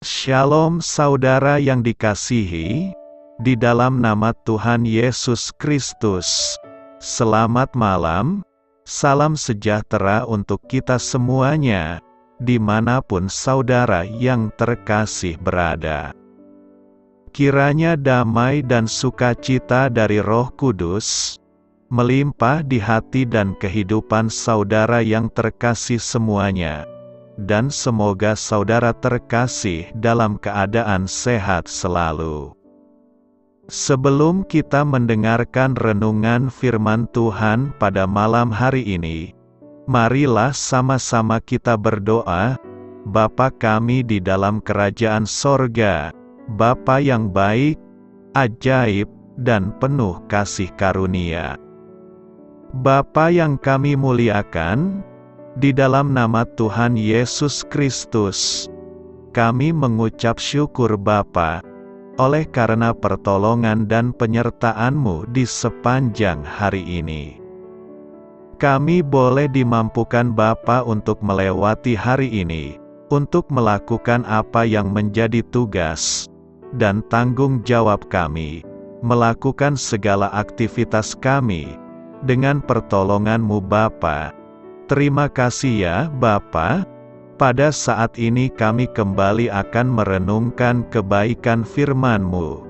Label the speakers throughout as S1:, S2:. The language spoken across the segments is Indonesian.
S1: Shalom saudara yang dikasihi, di dalam nama Tuhan Yesus Kristus. Selamat malam, salam sejahtera untuk kita semuanya, dimanapun saudara yang terkasih berada. Kiranya damai dan sukacita dari Roh Kudus melimpah di hati dan kehidupan saudara yang terkasih semuanya. Dan semoga saudara terkasih dalam keadaan sehat selalu. Sebelum kita mendengarkan renungan firman Tuhan pada malam hari ini, marilah sama-sama kita berdoa. Bapa kami di dalam kerajaan sorga, Bapa yang baik, ajaib, dan penuh kasih karunia. Bapa yang kami muliakan, di dalam nama Tuhan Yesus Kristus, kami mengucap syukur Bapa, oleh karena pertolongan dan penyertaan-Mu di sepanjang hari ini. Kami boleh dimampukan Bapa untuk melewati hari ini, untuk melakukan apa yang menjadi tugas dan tanggung jawab kami, melakukan segala aktivitas kami, dengan pertolongan-Mu Bapa. Terima kasih ya Bapa. Pada saat ini kami kembali akan merenungkan kebaikan firman-Mu.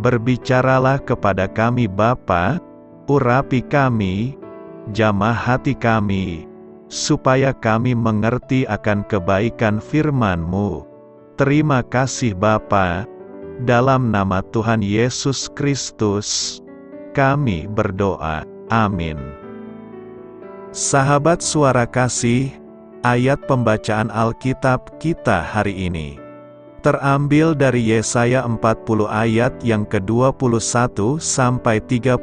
S1: Berbicaralah kepada kami Bapa, urapi kami, jamah hati kami, supaya kami mengerti akan kebaikan firman-Mu. Terima kasih Bapa. Dalam nama Tuhan Yesus Kristus, kami berdoa. Amin. Sahabat suara kasih, ayat pembacaan Alkitab kita hari ini terambil dari Yesaya 40 ayat yang ke-21 sampai 31.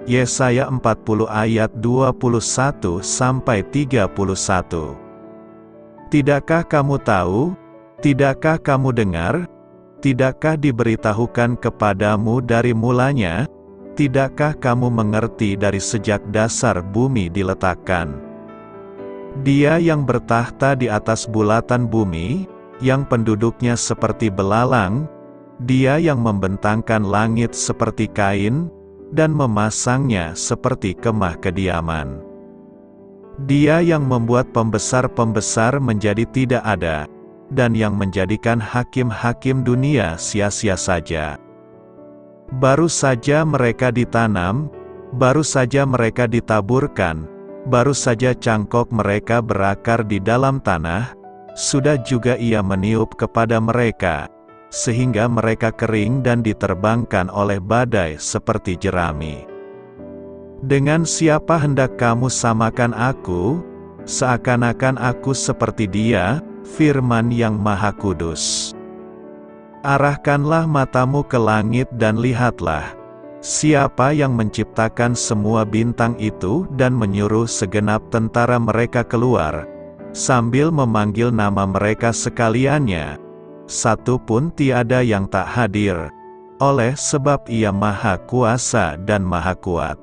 S1: Yesaya 40 ayat 21 sampai 31. Tidakkah kamu tahu? Tidakkah kamu dengar? Tidakkah diberitahukan kepadamu dari mulanya? Tidakkah kamu mengerti dari sejak dasar bumi diletakkan? Dia yang bertahta di atas bulatan bumi, yang penduduknya seperti belalang, Dia yang membentangkan langit seperti kain, dan memasangnya seperti kemah kediaman. Dia yang membuat pembesar-pembesar menjadi tidak ada, dan yang menjadikan hakim-hakim dunia sia-sia saja. Baru saja mereka ditanam, baru saja mereka ditaburkan, baru saja cangkok mereka berakar di dalam tanah, sudah juga Ia meniup kepada mereka, sehingga mereka kering dan diterbangkan oleh badai seperti jerami. Dengan siapa hendak kamu samakan aku? Seakan-akan aku seperti Dia, firman yang Maha Kudus. Arahkanlah matamu ke langit dan lihatlah, siapa yang menciptakan semua bintang itu dan menyuruh segenap tentara mereka keluar, sambil memanggil nama mereka sekaliannya. Satu pun tiada yang tak hadir, oleh sebab Ia Maha Kuasa dan Maha Kuat.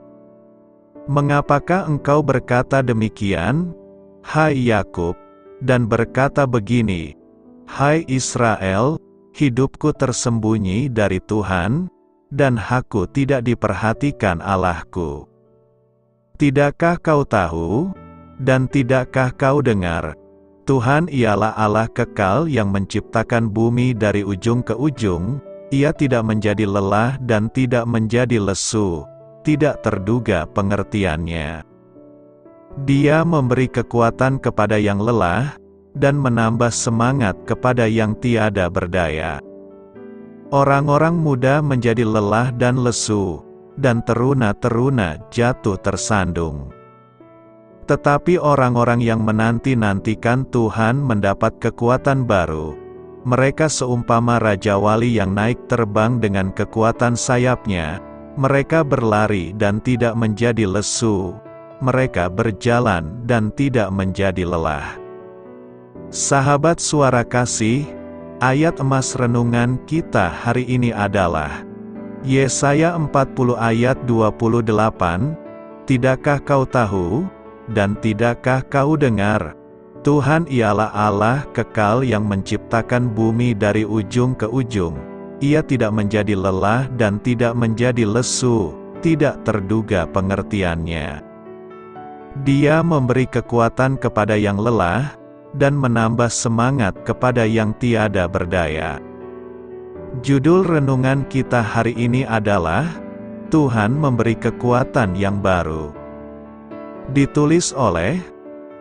S1: Mengapakah engkau berkata demikian, hai Yakub, dan berkata begini, hai Israel? Hidupku tersembunyi dari Tuhan, dan hakku tidak diperhatikan Allahku. Tidakkah kau tahu, dan tidakkah kau dengar? Tuhan ialah Allah kekal yang menciptakan bumi dari ujung ke ujung, Ia tidak menjadi lelah dan tidak menjadi lesu, tidak terduga pengertiannya. Dia memberi kekuatan kepada yang lelah, dan menambah semangat kepada yang tiada berdaya. Orang-orang muda menjadi lelah dan lesu, dan teruna-teruna jatuh tersandung. Tetapi orang-orang yang menanti-nantikan Tuhan mendapat kekuatan baru. Mereka seumpama Raja Wali yang naik terbang dengan kekuatan sayapnya. Mereka berlari dan tidak menjadi lesu. Mereka berjalan dan tidak menjadi lelah. Sahabat suara kasih, ayat emas renungan kita hari ini adalah Yesaya 40 ayat 28. Tidakkah kau tahu, dan tidakkah kau dengar? Tuhan ialah Allah kekal yang menciptakan bumi dari ujung ke ujung. Ia tidak menjadi lelah dan tidak menjadi lesu, tidak terduga pengertiannya. Dia memberi kekuatan kepada yang lelah, dan menambah semangat kepada yang tiada berdaya. Judul renungan kita hari ini adalah, Tuhan memberi kekuatan yang baru. Ditulis oleh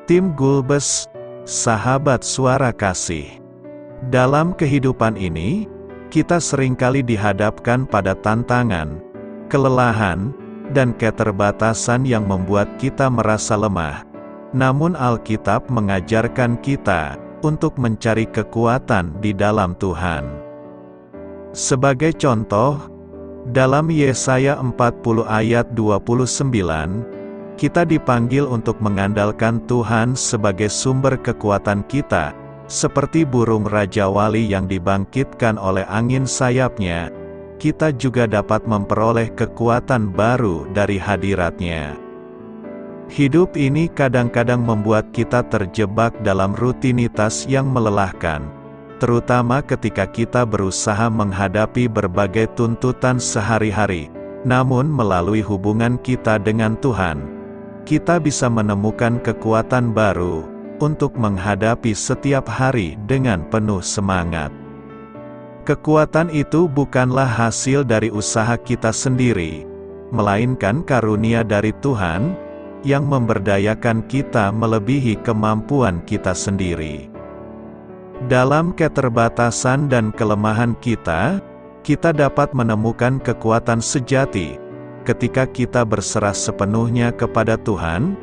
S1: Tim Gulbes, sahabat suara kasih. Dalam kehidupan ini, kita seringkali dihadapkan pada tantangan, kelelahan, dan keterbatasan yang membuat kita merasa lemah. Namun Alkitab mengajarkan kita untuk mencari kekuatan di dalam Tuhan. Sebagai contoh, dalam Yesaya 40 ayat 29, kita dipanggil untuk mengandalkan Tuhan sebagai sumber kekuatan kita, seperti burung Raja Wali yang dibangkitkan oleh angin sayapnya. Kita juga dapat memperoleh kekuatan baru dari hadirat-Nya. Hidup ini kadang-kadang membuat kita terjebak dalam rutinitas yang melelahkan, terutama ketika kita berusaha menghadapi berbagai tuntutan sehari-hari. Namun melalui hubungan kita dengan Tuhan, kita bisa menemukan kekuatan baru untuk menghadapi setiap hari dengan penuh semangat. Kekuatan itu bukanlah hasil dari usaha kita sendiri, melainkan karunia dari Tuhan yang memberdayakan kita melebihi kemampuan kita sendiri. Dalam keterbatasan dan kelemahan kita dapat menemukan kekuatan sejati. Ketika kita berserah sepenuhnya kepada Tuhan,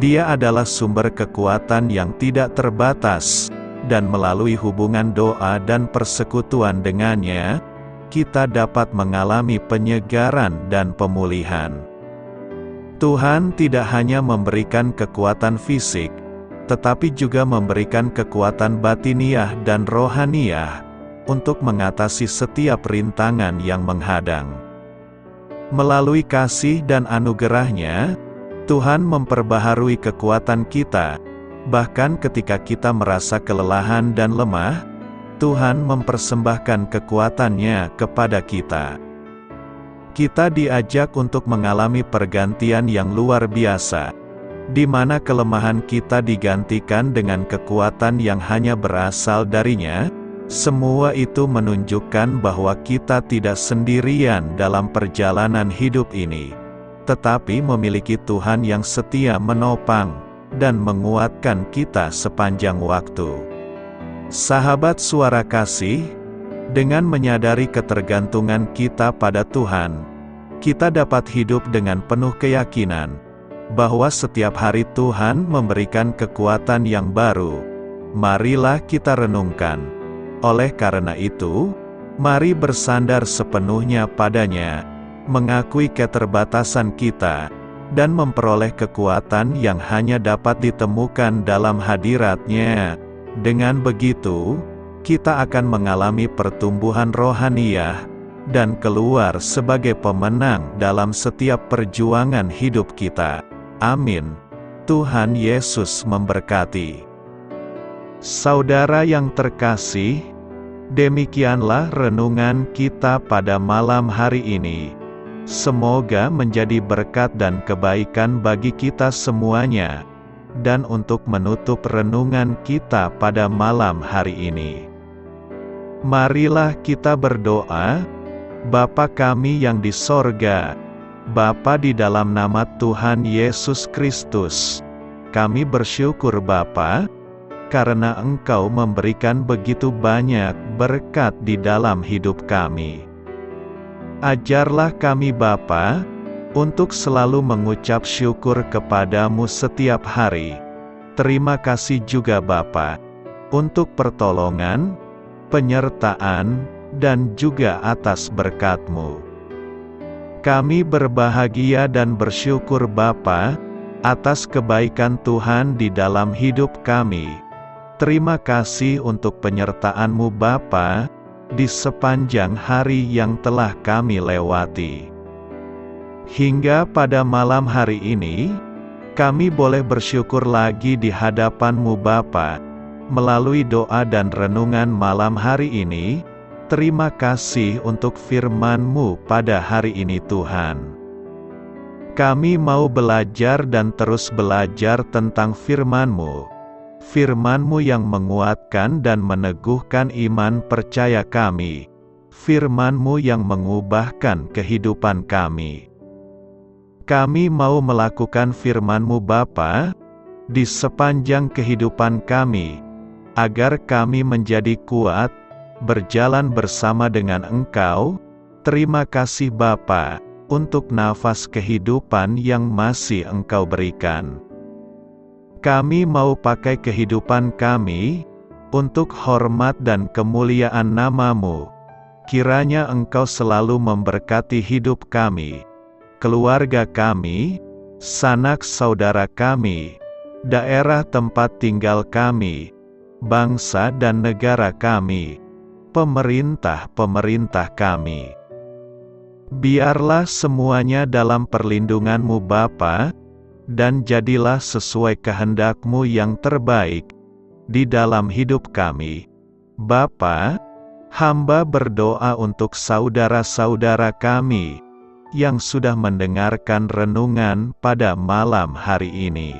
S1: Dia adalah sumber kekuatan yang tidak terbatas, dan melalui hubungan doa dan persekutuan dengannya, kita dapat mengalami penyegaran dan pemulihan. Tuhan tidak hanya memberikan kekuatan fisik, tetapi juga memberikan kekuatan batiniah dan rohaniah, untuk mengatasi setiap rintangan yang menghadang. Melalui kasih dan anugerah-Nya, Tuhan memperbaharui kekuatan kita. Bahkan ketika kita merasa kelelahan dan lemah, Tuhan mempersembahkan kekuatan-Nya kepada kita. Kita diajak untuk mengalami pergantian yang luar biasa, di mana kelemahan kita digantikan dengan kekuatan yang hanya berasal dari-Nya. Semua itu menunjukkan bahwa kita tidak sendirian dalam perjalanan hidup ini, tetapi memiliki Tuhan yang setia menopang dan menguatkan kita sepanjang waktu. Sahabat suara kasih, dengan menyadari ketergantungan kita pada Tuhan, kita dapat hidup dengan penuh keyakinan bahwa setiap hari Tuhan memberikan kekuatan yang baru. Marilah kita renungkan. Oleh karena itu, mari bersandar sepenuhnya pada-Nya, mengakui keterbatasan kita, dan memperoleh kekuatan yang hanya dapat ditemukan dalam hadirat-Nya. Dengan begitu, kita akan mengalami pertumbuhan rohaniah, dan keluar sebagai pemenang dalam setiap perjuangan hidup kita. Amin. Tuhan Yesus memberkati. Saudara yang terkasih, demikianlah renungan kita pada malam hari ini. Semoga menjadi berkat dan kebaikan bagi kita semuanya. Dan untuk menutup renungan kita pada malam hari ini, marilah kita berdoa. Bapa kami yang di sorga, Bapa di dalam nama Tuhan Yesus Kristus, kami bersyukur Bapa, karena Engkau memberikan begitu banyak berkat di dalam hidup kami. Ajarlah kami Bapa, untuk selalu mengucap syukur kepadamu setiap hari. Terima kasih juga Bapa, untuk pertolongan, penyertaan, dan juga atas berkat-Mu. Kami berbahagia dan bersyukur Bapa, atas kebaikan Tuhan di dalam hidup kami. Terima kasih untuk penyertaan-Mu Bapa, di sepanjang hari yang telah kami lewati. Hingga pada malam hari ini, Kami boleh bersyukur lagi di hadapan-Mu Bapa. Melalui doa dan renungan malam hari ini, terima kasih untuk firman-Mu pada hari ini Tuhan. Kami mau belajar dan terus belajar tentang firman-Mu. Firman-Mu yang menguatkan dan meneguhkan iman percaya kami. Firman-Mu yang mengubahkan kehidupan kami. Kami mau melakukan firman-Mu Bapa, di sepanjang kehidupan kami, agar kami menjadi kuat, berjalan bersama dengan Engkau. Terima kasih Bapa, untuk nafas kehidupan yang masih Engkau berikan. Kami mau pakai kehidupan kami, untuk hormat dan kemuliaan nama-Mu. Kiranya Engkau selalu memberkati hidup kami, keluarga kami, sanak saudara kami, daerah tempat tinggal kami, bangsa dan negara kami, pemerintah-pemerintah kami. Biarlah semuanya dalam perlindungan-Mu Bapa, dan jadilah sesuai kehendak-Mu yang terbaik, di dalam hidup kami. Bapa, hamba berdoa untuk saudara-saudara kami, yang sudah mendengarkan renungan pada malam hari ini.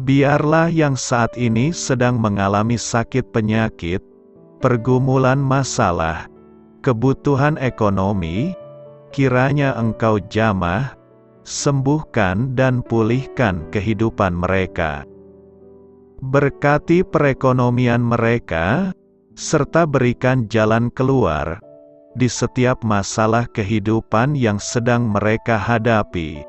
S1: Biarlah yang saat ini sedang mengalami sakit penyakit, pergumulan masalah, kebutuhan ekonomi, kiranya Engkau jamah, sembuhkan dan pulihkan kehidupan mereka. Berkati perekonomian mereka, serta berikan jalan keluar, di setiap masalah kehidupan yang sedang mereka hadapi.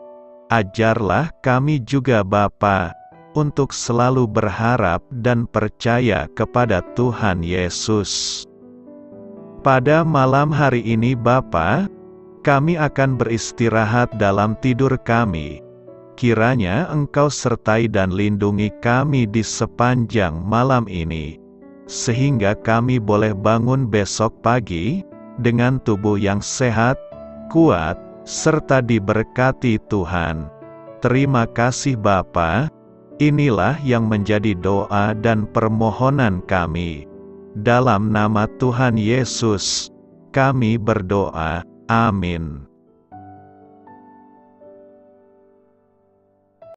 S1: Ajarlah kami juga Bapa, untuk selalu berharap dan percaya kepada Tuhan Yesus. Pada malam hari ini Bapa, kami akan beristirahat dalam tidur kami. Kiranya Engkau sertai dan lindungi kami di sepanjang malam ini, sehingga kami boleh bangun besok pagi, dengan tubuh yang sehat, kuat, serta diberkati Tuhan. Terima kasih Bapa, inilah yang menjadi doa dan permohonan kami. Dalam nama Tuhan Yesus, kami berdoa. Amin.